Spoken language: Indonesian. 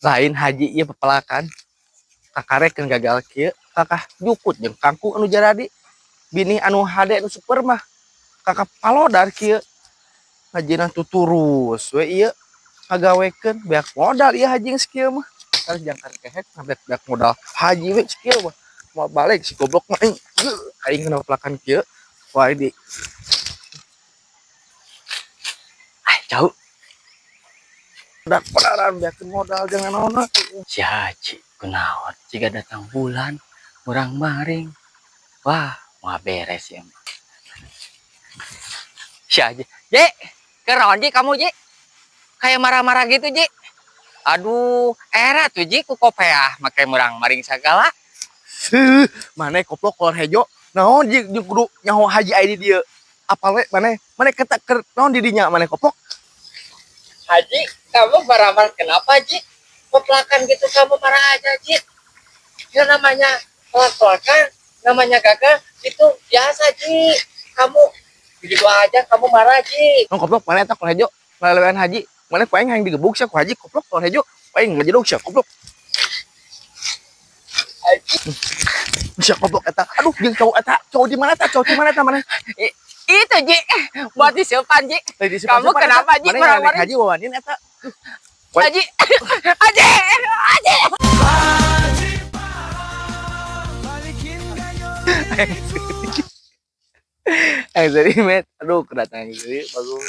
lain haji ieu pepelakan kakarek gagal kieu kakak jukut jeung kangku anu jaradi bini anu hade anu super mah kakak palodar kieu hajina tuturus we ieu ngagawekeun beak modal ieu haji sakieu mah harus jangkar kehet beak modal haji we sakieu mah mau balik si goblok mah aing kena pelakan kieu wah di jauh dan penaran beak modal jangan nona Si Haji kunaon jika datang bulan kurang maring. Wah, mau beres ya. Si Haji, Ji, kenaon Ji kamu Ji? Kayak marah-marah gitu Ji. Aduh, era tuh Ji ku kopeah make murang maring segala. mana koplok kolor hejo naon jeung kudu nyaho haji aya di dieu apal we mana ketak naon di dinya mana koplok Haji, kamu marah-marah kenapa Ji? Pelakan gitu kamu marah aja Ji. Ya namanya pelakan, namanya gagal itu biasa Ji. Kamu gitu aja kamu marah Ji. naon koplok mana eta kolor hejo lelewean haji mana ku aing hayang digebuk sia ku haji koplok kolor hejo aing ngajedog sia koplok Haji, sia koplok eta aduh jeung cowok di mana eta mana itu Ji, buat disimpan Ji. Kamu kenapa Ji marah-marah? haji wawanin eta Haji, Haji, Haji. jadi met aduh kedatangan jadi bagus